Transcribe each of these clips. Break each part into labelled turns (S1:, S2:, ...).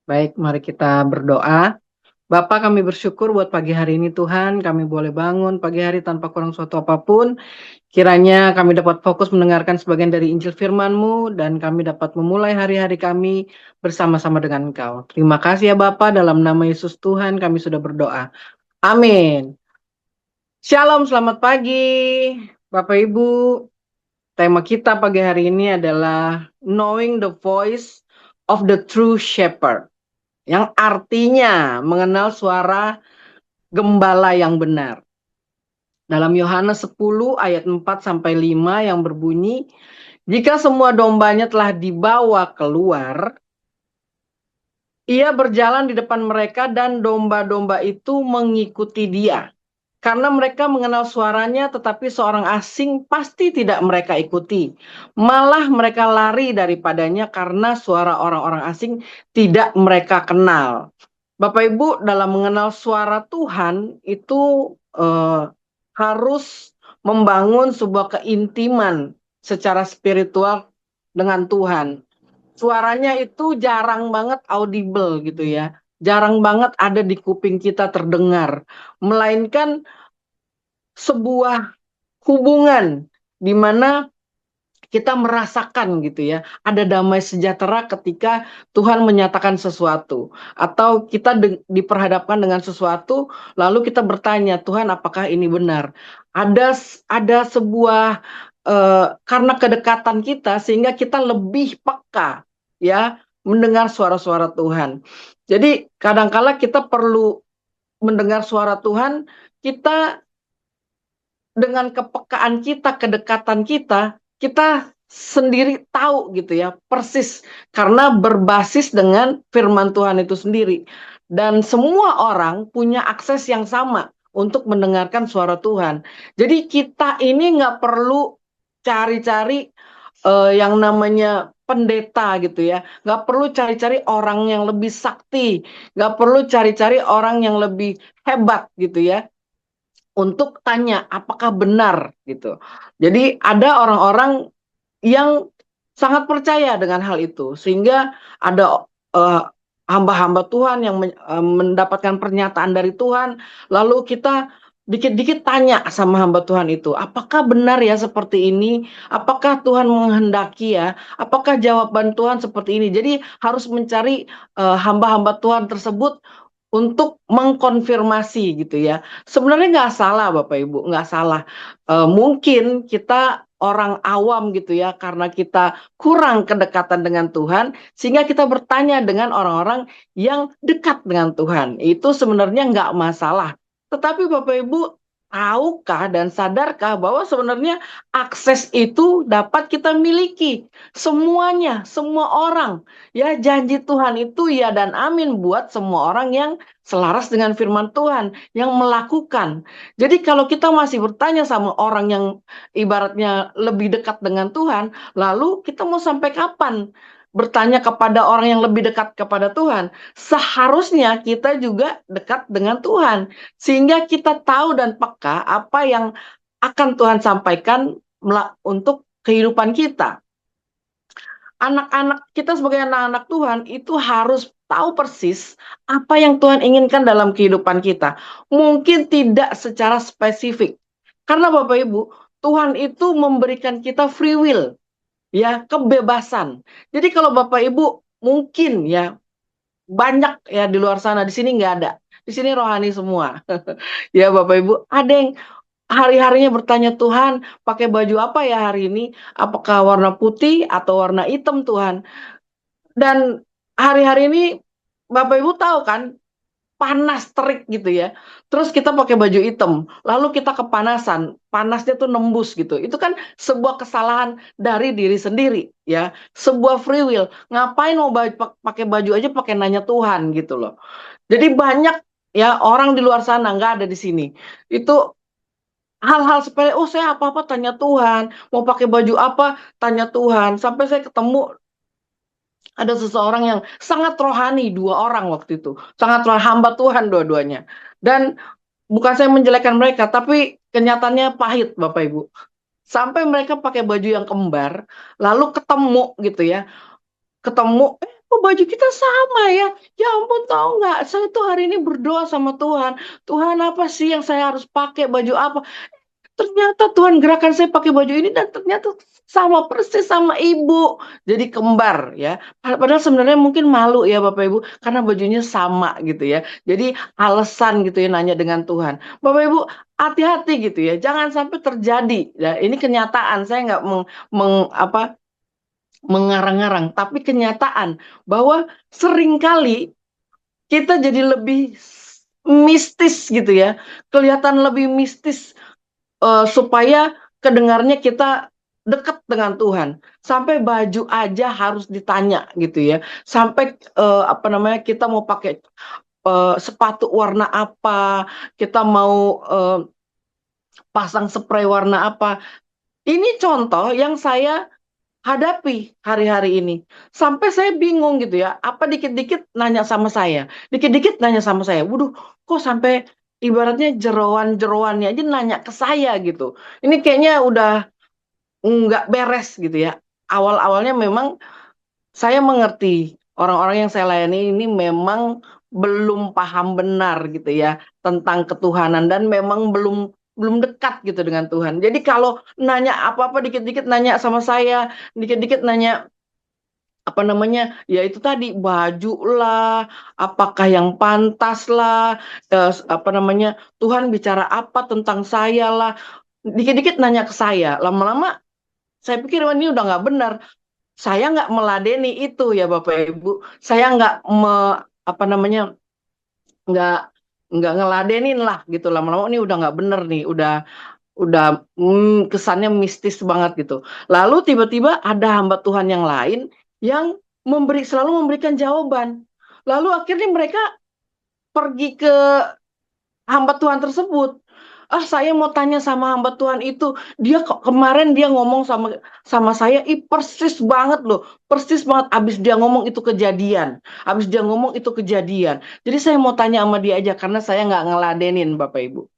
S1: Baik, mari kita berdoa. Bapa, kami bersyukur buat pagi hari ini Tuhan, kami boleh bangun pagi hari tanpa kurang suatu apapun. Kiranya kami dapat fokus mendengarkan sebagian dari Injil firman-Mu dan kami dapat memulai hari-hari kami bersama-sama dengan Engkau. Terima kasih ya Bapa, dalam nama Yesus Tuhan kami sudah berdoa. Amin. Shalom, selamat pagi. Bapak Ibu, tema kita pagi hari ini adalah Knowing the Voice of the True Shepherd, yang artinya mengenal suara gembala yang benar. Dalam Yohanes 10 ayat 4 sampai 5 yang berbunyi, jika semua dombanya telah dibawa keluar, ia berjalan di depan mereka dan domba-domba itu mengikuti dia. Karena mereka mengenal suaranya, tetapi seorang asing pasti tidak mereka ikuti. Malah mereka lari daripadanya karena suara orang-orang asing tidak mereka kenal. Bapak Ibu, dalam mengenal suara Tuhan itu harus membangun sebuah keintiman secara spiritual dengan Tuhan. Suaranya itu jarang banget audible gitu ya. Jarang banget ada di kuping kita terdengar. Melainkan sebuah hubungan di mana kita merasakan gitu ya, ada damai sejahtera ketika Tuhan menyatakan sesuatu, atau kita diperhadapkan dengan sesuatu, lalu kita bertanya, Tuhan apakah ini benar? Ada sebuah karena kedekatan kita sehingga kita lebih peka ya mendengar suara-suara Tuhan. Jadi kadangkala kita perlu mendengar suara Tuhan, kita dengan kepekaan kita, kedekatan kita, kita sendiri tahu gitu ya, persis karena berbasis dengan firman Tuhan itu sendiri. Dan semua orang punya akses yang sama untuk mendengarkan suara Tuhan. Jadi kita ini nggak perlu cari-cari yang namanya pendeta gitu ya, nggak perlu cari-cari orang yang lebih sakti, nggak perlu cari-cari orang yang lebih hebat gitu ya untuk tanya apakah benar gitu. Jadi ada orang-orang yang sangat percaya dengan hal itu sehingga ada eh, hamba-hamba Tuhan yang mendapatkan pernyataan dari Tuhan, lalu kita dikit-dikit tanya sama hamba Tuhan itu, apakah benar ya seperti ini? Apakah Tuhan menghendaki ya? Apakah jawaban Tuhan seperti ini? Jadi harus mencari hamba-hamba Tuhan tersebut untuk mengkonfirmasi gitu ya. Sebenarnya nggak salah Bapak Ibu, nggak salah. Mungkin kita orang awam gitu ya, karena kita kurang kedekatan dengan Tuhan, sehingga kita bertanya dengan orang-orang yang dekat dengan Tuhan. Itu sebenarnya nggak masalah. Tetapi Bapak Ibu, tahukah dan sadarkah bahwa sebenarnya akses itu dapat kita miliki? Semuanya, semua orang. Ya, janji Tuhan itu ya dan amin buat semua orang yang selaras dengan firman Tuhan, yang melakukan. Jadi kalau kita masih bertanya sama orang yang ibaratnya lebih dekat dengan Tuhan, lalu kita mau sampai kapan bertanya kepada orang yang lebih dekat kepada Tuhan? Seharusnya kita juga dekat dengan Tuhan, sehingga kita tahu dan peka apa yang akan Tuhan sampaikan untuk kehidupan kita. Anak-anak kita sebagai anak-anak Tuhan itu harus tahu persis apa yang Tuhan inginkan dalam kehidupan kita. Mungkin tidak secara spesifik. Karena Bapak Ibu, Tuhan itu memberikan kita free will, ya, kebebasan. Jadi kalau Bapak Ibu mungkin ya banyak ya di luar sana, di sini nggak ada. Di sini rohani semua. Ya Bapak Ibu, ada yang hari-harinya bertanya, Tuhan pakai baju apa ya hari ini? Apakah warna putih atau warna hitam Tuhan? Dan hari-hari ini Bapak Ibu tahu kan, panas terik gitu ya. Terus kita pakai baju hitam, lalu kita kepanasan, panasnya tuh nembus gitu. Itu kan sebuah kesalahan dari diri sendiri ya, sebuah free will. Ngapain mau pakai baju aja pakai nanya Tuhan gitu loh. Jadi banyak ya orang di luar sana, nggak ada di sini. Itu hal-hal sepele, oh saya apa-apa tanya Tuhan, mau pakai baju apa tanya Tuhan. Sampai saya ketemu ada seseorang yang sangat rohani, dua orang waktu itu. Sangat rohani, hamba Tuhan dua-duanya. Dan bukan saya menjelekkan mereka, tapi kenyataannya pahit Bapak Ibu. Sampai mereka pakai baju yang kembar, lalu ketemu gitu ya. Ketemu, kok baju kita sama ya? Ya ampun, tahu nggak? Saya tuh hari ini berdoa sama Tuhan. Tuhan, apa sih yang saya harus pakai, baju apa? Ternyata Tuhan gerakan saya pakai baju ini dan ternyata sama persis sama ibu. Jadi kembar ya. Padahal sebenarnya mungkin malu ya Bapak Ibu karena bajunya sama gitu ya. Jadi alasan gitu ya nanya dengan Tuhan. Bapak Ibu hati-hati gitu ya. Jangan sampai terjadi. Ya, ini kenyataan. Saya nggak mengarang-arang, tapi kenyataan bahwa seringkali kita jadi lebih mistis gitu ya. Kelihatan lebih mistis supaya kedengarnya kita dekat dengan Tuhan. Sampai baju aja harus ditanya gitu ya. Sampai kita mau pakai sepatu warna apa, kita mau pasang spray warna apa. Ini contoh yang saya hadapi hari-hari ini. Sampai saya bingung gitu ya, apa dikit-dikit nanya sama saya. Dikit-dikit nanya sama saya. Waduh, kok sampai ibaratnya jeroan-jeroannya aja nanya ke saya gitu. Ini kayaknya udah nggak beres gitu ya. Awal-awalnya memang saya mengerti orang-orang yang saya layani ini memang belum paham benar gitu ya tentang ketuhanan dan memang belum belum dekat gitu dengan Tuhan. Jadi kalau nanya apa-apa dikit-dikit nanya sama saya, dikit-dikit nanya apa namanya ya itu tadi baju lah, apakah yang pantas lah, apa namanya Tuhan bicara apa tentang saya lah, dikit-dikit nanya ke saya. Lama-lama saya pikir wah, ini udah nggak benar. Saya nggak meladeni itu ya Bapak Ibu. Saya nggak apa namanya nggak nggak ngeladenin lah gitu. Lama-lama ini udah nggak bener nih. Udah kesannya mistis banget gitu. Lalu tiba-tiba ada hamba Tuhan yang lain yang selalu memberikan jawaban. Lalu akhirnya mereka pergi ke hamba Tuhan tersebut. Ah, saya mau tanya sama hamba Tuhan itu. Dia kemarin dia ngomong sama sama saya, persis banget loh. Persis banget abis dia ngomong itu kejadian. Abis dia ngomong itu kejadian. Jadi saya mau tanya sama dia aja karena saya nggak ngeladenin Bapak Ibu.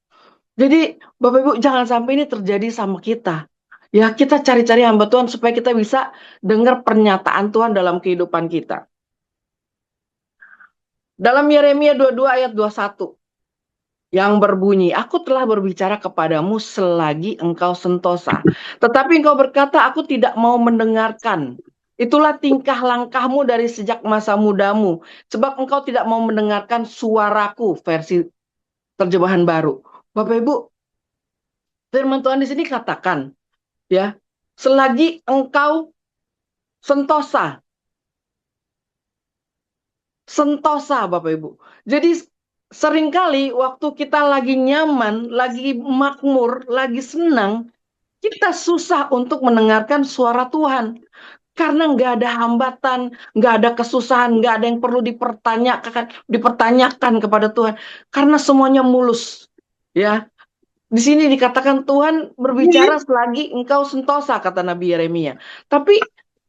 S1: Jadi Bapak Ibu jangan sampai ini terjadi sama kita. Ya, kita cari-cari hamba Tuhan supaya kita bisa dengar pernyataan Tuhan dalam kehidupan kita. Dalam Yeremia 22 ayat 21 yang berbunyi, aku telah berbicara kepadamu selagi engkau sentosa. Tetapi engkau berkata, aku tidak mau mendengarkan. Itulah tingkah langkahmu dari sejak masa mudamu. Sebab engkau tidak mau mendengarkan suaraku, versi terjemahan baru. Bapak Ibu, firman Tuhan di sini katakan, ya, selagi engkau sentosa, sentosa Bapak Ibu. Jadi seringkali waktu kita lagi nyaman, lagi makmur, lagi senang, kita susah untuk mendengarkan suara Tuhan. Karena nggak ada hambatan, nggak ada kesusahan, nggak ada yang perlu dipertanyakan kepada Tuhan. Karena semuanya mulus. Ya, di sini dikatakan Tuhan berbicara selagi engkau sentosa, kata Nabi Yeremia. Tapi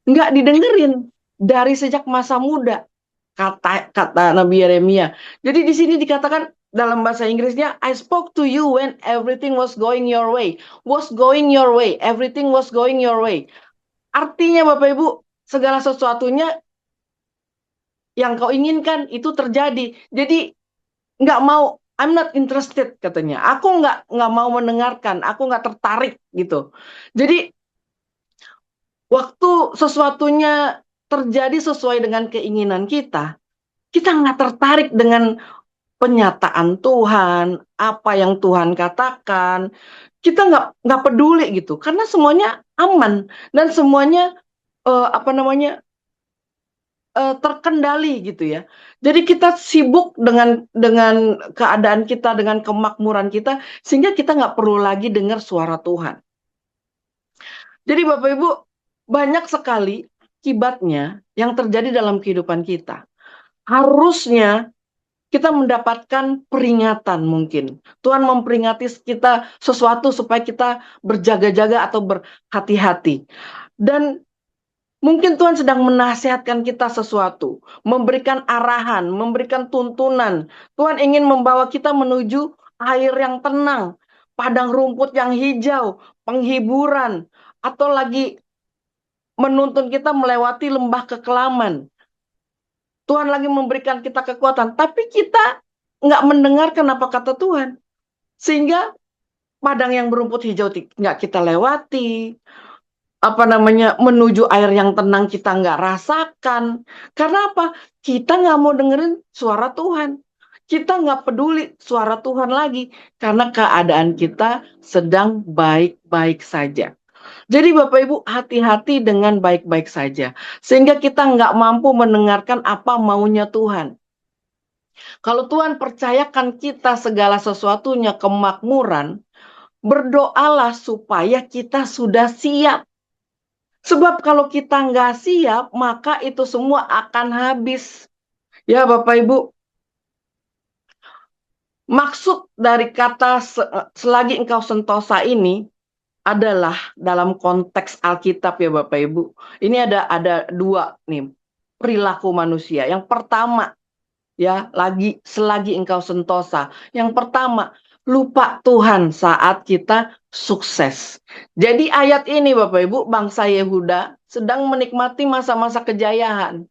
S1: nggak didengerin dari sejak masa muda, kata Nabi Yeremia. Jadi di sini dikatakan dalam bahasa Inggrisnya, I spoke to you when everything was going your way. Was going your way. Everything was going your way. Artinya Bapak Ibu, segala sesuatunya yang kau inginkan itu terjadi. Jadi nggak mau, I'm not interested katanya. Aku nggak mau mendengarkan, aku nggak tertarik gitu. Jadi waktu sesuatunya terjadi sesuai dengan keinginan kita nggak tertarik dengan penyataan Tuhan, apa yang Tuhan katakan, kita nggak peduli gitu, karena semuanya aman dan semuanya apa namanya terkendali gitu ya. Jadi kita sibuk dengan keadaan kita, dengan kemakmuran kita, sehingga kita nggak perlu lagi dengar suara Tuhan. Jadi Bapak Ibu, banyak sekali akibatnya yang terjadi dalam kehidupan kita. Harusnya kita mendapatkan peringatan mungkin. Tuhan memperingati kita sesuatu supaya kita berjaga-jaga atau berhati-hati. Dan mungkin Tuhan sedang menasihatkan kita sesuatu, memberikan arahan, memberikan tuntunan. Tuhan ingin membawa kita menuju air yang tenang, padang rumput yang hijau, penghiburan, atau lagi menuntun kita melewati lembah kekelaman. Tuhan lagi memberikan kita kekuatan, tapi kita nggak mendengarkan apa kata Tuhan. Sehingga padang yang berumput hijau nggak kita lewati, menuju air yang tenang kita nggak rasakan. Karena apa? Kita nggak mau dengerin suara Tuhan. Kita nggak peduli suara Tuhan lagi, karena keadaan kita sedang baik-baik saja. Jadi Bapak Ibu, hati-hati dengan baik-baik saja. Sehingga kita nggak mampu mendengarkan apa maunya Tuhan. Kalau Tuhan percayakan kita segala sesuatunya kemakmuran, berdoalah supaya kita sudah siap. Sebab kalau kita nggak siap, maka itu semua akan habis. Ya Bapak Ibu, maksud dari kata selagi engkau sentosa ini adalah dalam konteks Alkitab ya Bapak Ibu. Ini ada dua nih perilaku manusia. Yang pertama, ya, selagi engkau sentosa. Yang pertama, lupa Tuhan saat kita sukses. Jadi ayat ini Bapak Ibu, bangsa Yehuda sedang menikmati masa-masa kejayaan,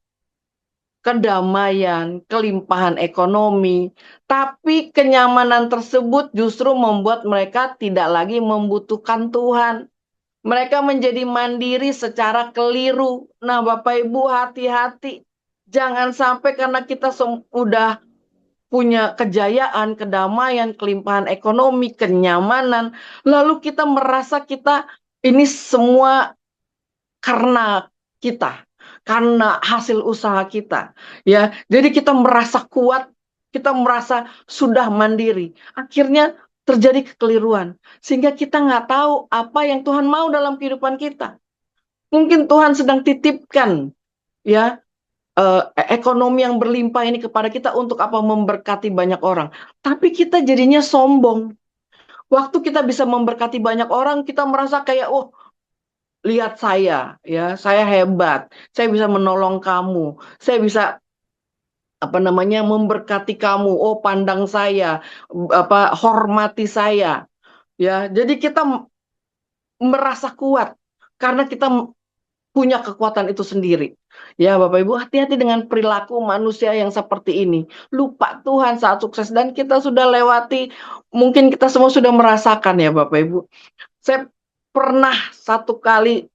S1: kedamaian, kelimpahan ekonomi. Tapi kenyamanan tersebut justru membuat mereka tidak lagi membutuhkan Tuhan. Mereka menjadi mandiri secara keliru. Nah, Bapak Ibu, hati-hati. Jangan sampai karena kita sudah punya kejayaan, kedamaian, kelimpahan ekonomi, kenyamanan, lalu kita merasa kita ini semua karena kita, karena hasil usaha kita, ya. Jadi kita merasa kuat, kita merasa sudah mandiri. Akhirnya terjadi kekeliruan, sehingga kita nggak tahu apa yang Tuhan mau dalam kehidupan kita. Mungkin Tuhan sedang titipkan, ya, ekonomi yang berlimpah ini kepada kita untuk apa? Memberkati banyak orang. Tapi kita jadinya sombong. Waktu kita bisa memberkati banyak orang, kita merasa kayak, oh, lihat saya, ya, saya hebat, saya bisa menolong kamu, saya bisa memberkati kamu, oh pandang saya, hormati saya, ya. Jadi kita merasa kuat karena kita punya kekuatan itu sendiri. Ya Bapak Ibu, hati-hati dengan perilaku manusia yang seperti ini. Lupa Tuhan saat sukses, dan kita sudah lewati, mungkin kita semua sudah merasakan ya Bapak Ibu. Saya pernah satu kali,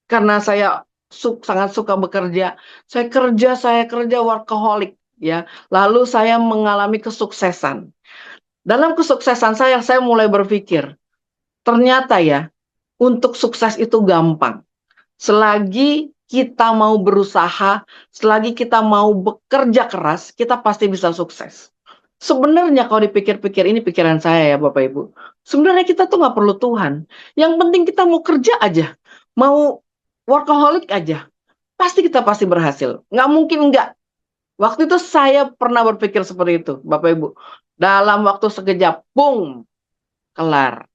S1: karena saya sangat suka bekerja, saya kerja workaholic, ya. Lalu saya mengalami kesuksesan. Dalam kesuksesan saya mulai berpikir, ternyata ya, untuk sukses itu gampang. Selagi kita mau berusaha, selagi kita mau bekerja keras, kita pasti bisa sukses. Sebenarnya kalau dipikir-pikir, ini pikiran saya ya Bapak Ibu, sebenarnya kita tuh nggak perlu Tuhan. Yang penting kita mau kerja aja, mau workaholic aja, pasti berhasil. Nggak mungkin nggak. Waktu itu saya pernah berpikir seperti itu, Bapak Ibu. Dalam waktu sekejap, boom, kelar.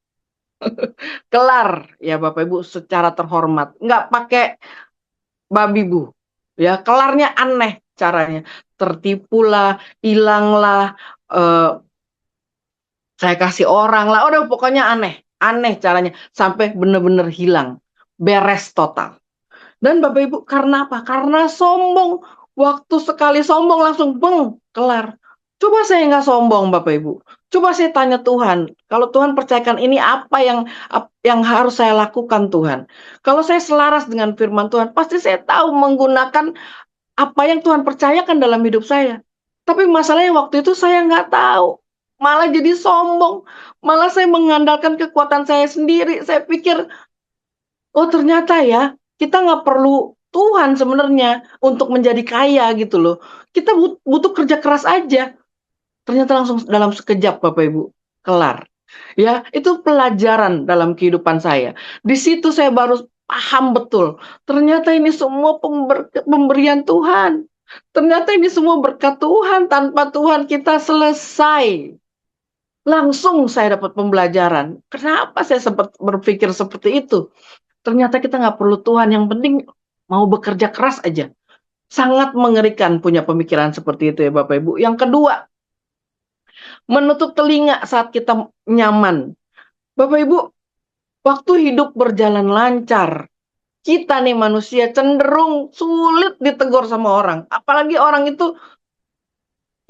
S1: Kelar ya Bapak Ibu, secara terhormat. Nggak pakai babi bu. Ya, kelarnya aneh caranya. Tertipulah, hilanglah, saya kasih orang lah, udah pokoknya aneh caranya, sampai benar-benar hilang, beres total. Dan Bapak Ibu, karena apa? Karena sombong. Waktu sekali sombong langsung beng, kelar. Coba saya nggak sombong Bapak Ibu. Coba saya tanya Tuhan, kalau Tuhan percayakan ini, apa yang harus saya lakukan Tuhan? Kalau saya selaras dengan firman Tuhan, pasti saya tahu menggunakan apa yang Tuhan percayakan dalam hidup saya. Tapi masalahnya waktu itu saya nggak tahu. Malah jadi sombong. Malah saya mengandalkan kekuatan saya sendiri. Saya pikir, oh ternyata ya, kita nggak perlu Tuhan sebenarnya untuk menjadi kaya gitu loh. Kita butuh kerja keras aja. Ternyata langsung dalam sekejap Bapak Ibu, kelar. Ya, itu pelajaran dalam kehidupan saya. Di situ saya baru paham betul. Ternyata ini semua pemberian Tuhan. Ternyata ini semua berkat Tuhan. Tanpa Tuhan kita selesai. Langsung saya dapat pembelajaran. Kenapa saya sempat berpikir seperti itu? Ternyata kita nggak perlu Tuhan. Yang penting mau bekerja keras aja. Sangat mengerikan punya pemikiran seperti itu ya Bapak Ibu. Yang kedua, menutup telinga saat kita nyaman. Bapak Ibu, waktu hidup berjalan lancar, Kita nih manusia cenderung sulit ditegur sama orang, apalagi orang itu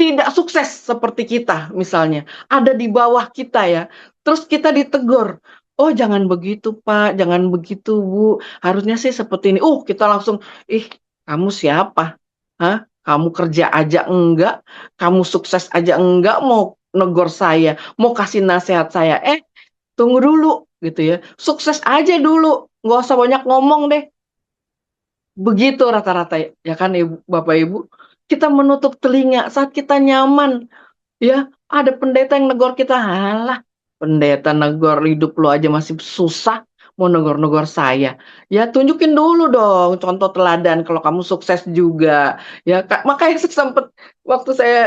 S1: tidak sukses seperti kita misalnya, ada di bawah kita ya, terus kita ditegur, "Oh jangan begitu Pak, jangan begitu Bu, harusnya sih seperti ini." Kita langsung, "Ih kamu siapa? Hah? Kamu kerja aja enggak, kamu sukses aja enggak, mau negor saya, mau kasih nasihat saya. Tunggu dulu," gitu ya, "sukses aja dulu, nggak usah banyak ngomong deh." Begitu rata-rata ya kan Bapak Ibu, kita menutup telinga saat kita nyaman. Ya, ada pendeta yang negor kita, "Halah, pendeta negor, hidup lu aja masih susah, mau negor-negor saya." Ya tunjukin dulu dong contoh teladan kalau kamu sukses juga, ya Kak. Makanya saya sempet waktu saya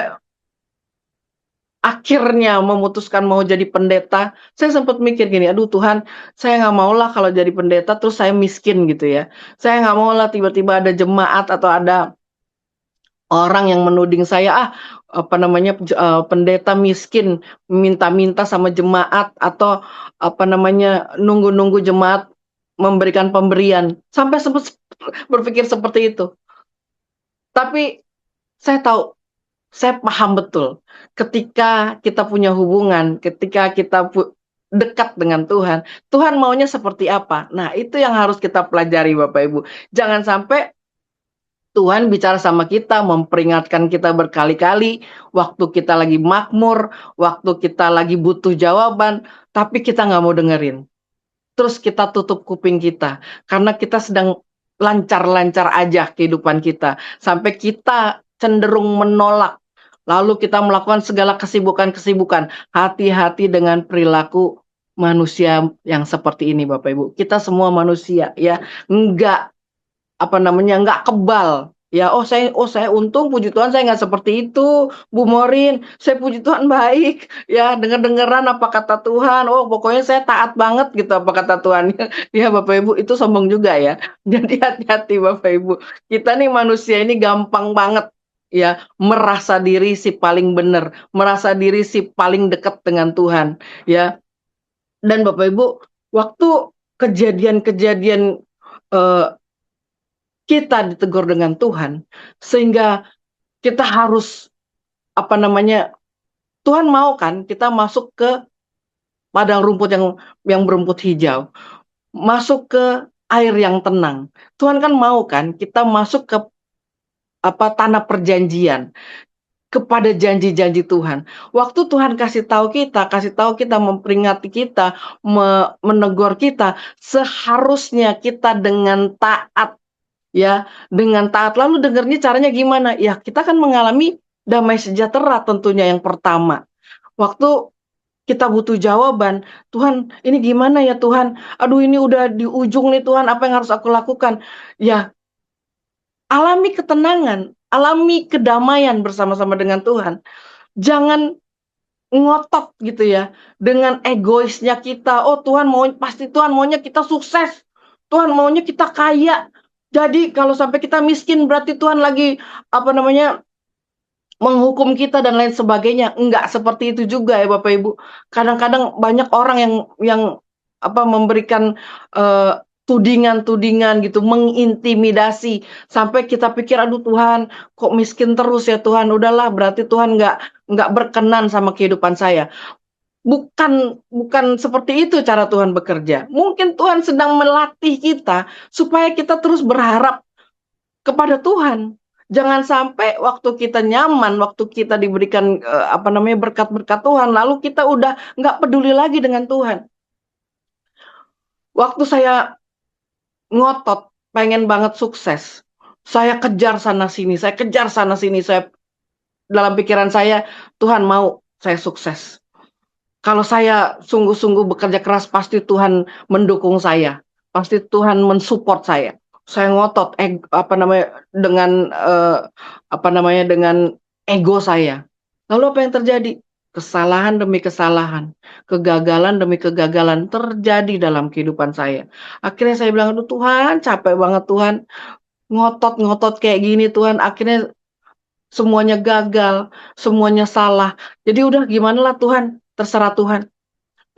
S1: akhirnya memutuskan mau jadi pendeta, saya sempat mikir gini, "Aduh Tuhan, saya nggak maulah kalau jadi pendeta terus saya miskin," gitu ya. Saya nggak maulah tiba-tiba ada jemaat atau ada orang yang menuding saya, pendeta miskin, minta-minta sama jemaat atau, nunggu-nunggu jemaat memberikan pemberian, sampai sempat berpikir seperti itu. Tapi saya tahu, saya paham betul, ketika kita punya hubungan, ketika kita dekat dengan Tuhan, Tuhan maunya seperti apa. Nah, itu yang harus kita pelajari Bapak Ibu. Jangan sampai Tuhan bicara sama kita, memperingatkan kita berkali-kali, waktu kita lagi makmur, waktu kita lagi butuh jawaban, tapi kita nggak mau dengerin. Terus kita tutup kuping kita, karena kita sedang lancar-lancar aja kehidupan kita, sampai kita cenderung menolak, lalu kita melakukan segala kesibukan-kesibukan. Hati-hati dengan perilaku manusia yang seperti ini Bapak Ibu. Kita semua manusia ya, enggak nggak kebal. Ya, saya untung puji Tuhan saya nggak seperti itu, Bu Morin. Saya puji Tuhan baik, ya denger-dengeran apa kata Tuhan. Pokoknya saya taat banget gitu apa kata Tuhan. Ya Bapak Ibu itu sombong juga ya. Jadi hati-hati Bapak Ibu. Kita nih manusia ini gampang banget ya merasa diri si paling benar, merasa diri si paling dekat dengan Tuhan, ya. Dan Bapak Ibu, waktu kejadian-kejadian eh, kita ditegur dengan Tuhan, sehingga kita harus, apa namanya, Tuhan mau kan kita masuk ke padang rumput yang berumput hijau, masuk ke air yang tenang. Tuhan kan mau kan kita masuk ke tanah perjanjian, kepada janji-janji Tuhan. Waktu Tuhan kasih tahu kita, memperingati kita, menegur kita, seharusnya kita dengan taat. Ya, dengan taat. Lalu dengarnya caranya gimana? Ya, kita kan mengalami damai sejahtera tentunya yang pertama. Waktu kita butuh jawaban, "Tuhan, ini gimana ya Tuhan? Aduh, ini udah di ujung nih Tuhan, apa yang harus aku lakukan?" Ya, alami ketenangan, alami kedamaian bersama-sama dengan Tuhan. Jangan ngotot gitu ya, dengan egoisnya kita, pasti Tuhan maunya kita sukses, Tuhan maunya kita kaya. Jadi kalau sampai kita miskin berarti Tuhan lagi menghukum kita dan lain sebagainya. Enggak seperti itu juga ya Bapak Ibu. Kadang-kadang banyak orang yang memberikan tudingan-tudingan gitu, mengintimidasi sampai kita pikir, "Aduh Tuhan, kok miskin terus ya Tuhan, udahlah berarti Tuhan nggak berkenan sama kehidupan saya." Bukan bukan seperti itu cara Tuhan bekerja. Mungkin Tuhan sedang melatih kita supaya kita terus berharap kepada Tuhan. Jangan sampai waktu kita nyaman, waktu kita diberikan berkat-berkat Tuhan, lalu kita udah nggak peduli lagi dengan Tuhan. Waktu saya ngotot, pengen banget sukses, saya kejar sana sini, saya dalam pikiran saya, Tuhan mau saya sukses. Kalau saya sungguh-sungguh bekerja keras, pasti Tuhan mendukung saya, pasti Tuhan mensupport saya. Saya ngotot, dengan dengan ego saya. Lalu apa yang terjadi? Kesalahan demi kesalahan, kegagalan demi kegagalan terjadi dalam kehidupan saya. Akhirnya saya bilang, "Aduh Tuhan, capek banget Tuhan, ngotot-ngotot kayak gini Tuhan." Akhirnya semuanya gagal, semuanya salah. Jadi udah gimana lah Tuhan, terserah Tuhan.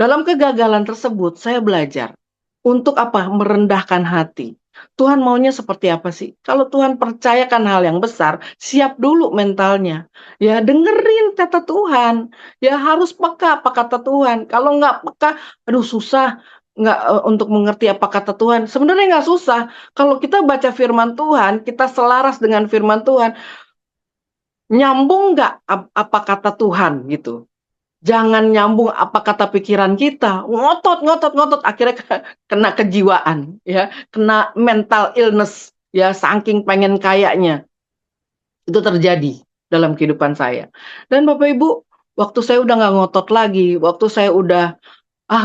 S1: Dalam kegagalan tersebut saya belajar untuk apa? Merendahkan hati. Tuhan maunya seperti apa sih? Kalau Tuhan percayakan hal yang besar, siap dulu mentalnya. Ya, dengerin kata Tuhan. Ya, harus peka apa kata Tuhan. Kalau nggak peka, aduh susah nggak untuk mengerti apa kata Tuhan. Sebenarnya nggak susah. Kalau kita baca firman Tuhan, kita selaras dengan firman Tuhan, nyambung nggak apa kata Tuhan gitu. Jangan nyambung apa kata pikiran kita, ngotot ngotot ngotot, akhirnya kena kejiwaan, ya, kena mental illness, ya, saking pengen kayaknya. Itu terjadi dalam kehidupan saya. Dan Bapak Ibu, waktu saya udah nggak ngotot lagi, waktu saya udah,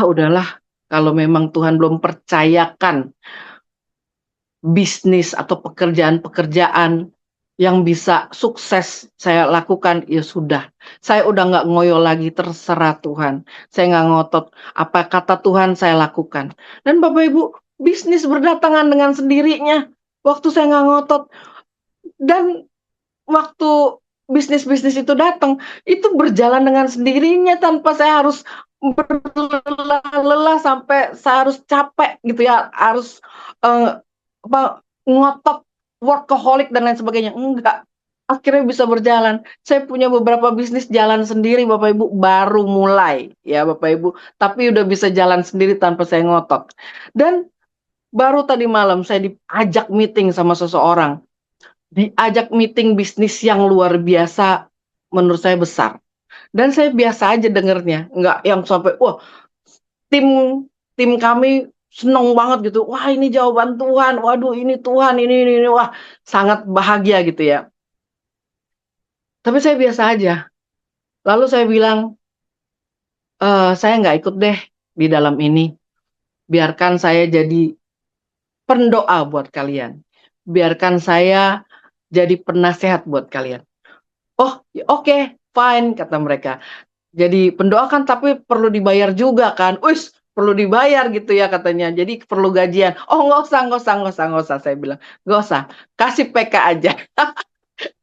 S1: udahlah, kalau memang Tuhan belum percayakan bisnis atau pekerjaan-pekerjaan yang bisa sukses saya lakukan, ya sudah. Saya udah nggak ngoyo lagi, terserah Tuhan. Saya nggak ngotot, apa kata Tuhan saya lakukan. Dan Bapak Ibu, bisnis berdatangan dengan sendirinya. Waktu saya nggak ngotot. Dan waktu bisnis-bisnis itu datang, itu berjalan dengan sendirinya tanpa saya harus berlelah sampai saya harus capek gitu ya, harus ngotot workaholic dan lain sebagainya. Enggak. Akhirnya bisa berjalan. Saya punya beberapa bisnis jalan sendiri, Bapak Ibu, baru mulai ya Bapak Ibu, tapi udah bisa jalan sendiri tanpa saya ngotot. Dan baru tadi malam saya diajak meeting sama seseorang. Diajak meeting bisnis yang luar biasa, menurut saya besar. Dan saya biasa aja dengernya, nggak yang sampai, wah, tim tim kami seneng banget gitu. Wah, ini jawaban Tuhan. Waduh, ini Tuhan, ini. Wah, sangat bahagia gitu ya. Tapi saya biasa aja. Lalu saya bilang, saya nggak ikut deh di dalam ini. Biarkan saya jadi pendoa buat kalian. Biarkan saya jadi penasehat buat kalian. Oh, oke, fine, kata mereka. Jadi pendoa kan tapi perlu dibayar juga kan. Wis, perlu dibayar gitu ya katanya. Jadi perlu gajian. Oh, nggak usah, saya bilang. Nggak usah, kasih PK aja.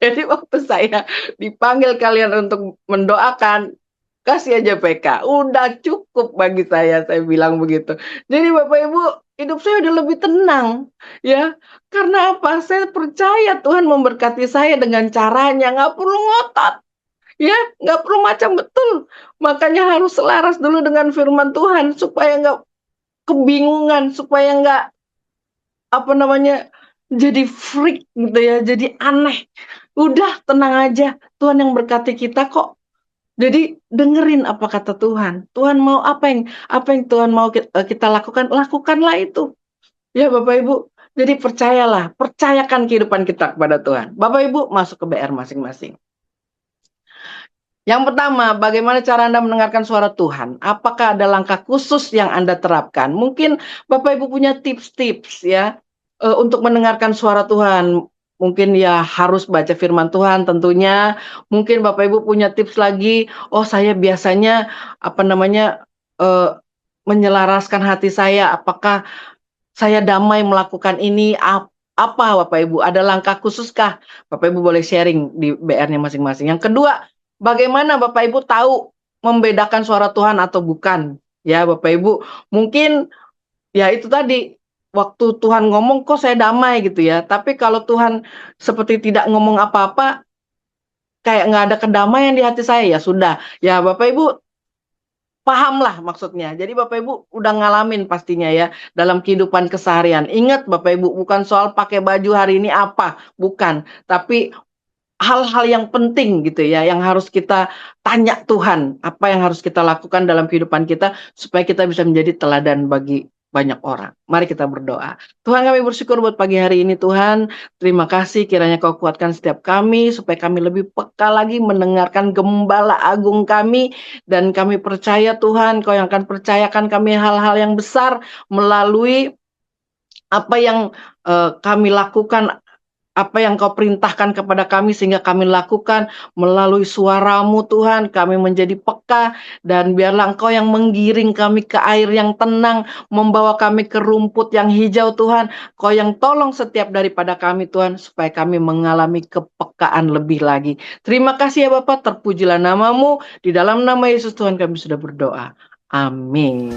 S1: Jadi waktu saya dipanggil kalian untuk mendoakan, kasih aja PK. Udah cukup bagi saya bilang begitu. Jadi Bapak Ibu, hidup saya udah lebih tenang. Ya, karena apa? Saya percaya Tuhan memberkati saya dengan caranya. Nggak perlu ngotot. Ya, nggak perlu macam betul. Makanya harus selaras dulu dengan firman Tuhan supaya nggak kebingungan, supaya nggak apa namanya jadi freak gitu ya, jadi aneh. Udah tenang aja, Tuhan yang berkati kita kok. Jadi dengerin apa kata Tuhan. Tuhan mau apa yang Tuhan mau kita lakukan, lakukanlah itu. Ya Bapak Ibu. Jadi percayalah, percayakan kehidupan kita kepada Tuhan. Bapak Ibu masuk ke BR masing-masing. Yang pertama, bagaimana cara Anda mendengarkan suara Tuhan? Apakah ada langkah khusus yang Anda terapkan? Mungkin Bapak Ibu punya tips-tips ya untuk mendengarkan suara Tuhan. Mungkin ya harus baca firman Tuhan tentunya. Mungkin Bapak Ibu punya tips lagi. Oh, saya biasanya apa namanya eh, menyelaraskan hati saya. Apakah saya damai melakukan ini? Apa Bapak Ibu? Ada langkah khususkah? Bapak Ibu boleh sharing di BR-nya masing-masing. Yang kedua, bagaimana Bapak Ibu tahu membedakan suara Tuhan atau bukan? Ya Bapak Ibu, mungkin ya itu tadi, waktu Tuhan ngomong kok saya damai gitu ya. Tapi kalau Tuhan seperti tidak ngomong apa-apa, kayak nggak ada kedamaian di hati saya, ya sudah. Ya Bapak Ibu pahamlah maksudnya. Jadi Bapak Ibu udah ngalamin pastinya ya dalam kehidupan keseharian. Ingat Bapak Ibu, bukan soal pakai baju hari ini apa, bukan. Tapi hal-hal yang penting gitu ya, yang harus kita tanya Tuhan, apa yang harus kita lakukan dalam kehidupan kita supaya kita bisa menjadi teladan bagi banyak orang. Mari kita berdoa. Tuhan, kami bersyukur buat pagi hari ini Tuhan. Terima kasih kiranya Kau kuatkan setiap kami supaya kami lebih peka lagi mendengarkan Gembala Agung kami, dan kami percaya Tuhan Kau yang akan percayakan kami hal-hal yang besar melalui apa yang kami lakukan, apa yang Kau perintahkan kepada kami sehingga kami lakukan melalui suara-Mu Tuhan. Kami menjadi peka, dan biarlah Engkau yang menggiring kami ke air yang tenang, membawa kami ke rumput yang hijau Tuhan. Kau yang tolong setiap daripada kami Tuhan, supaya kami mengalami kepekaan lebih lagi. Terima kasih ya Bapak, terpujilah nama-Mu. Di dalam nama Yesus Tuhan kami sudah berdoa. Amin.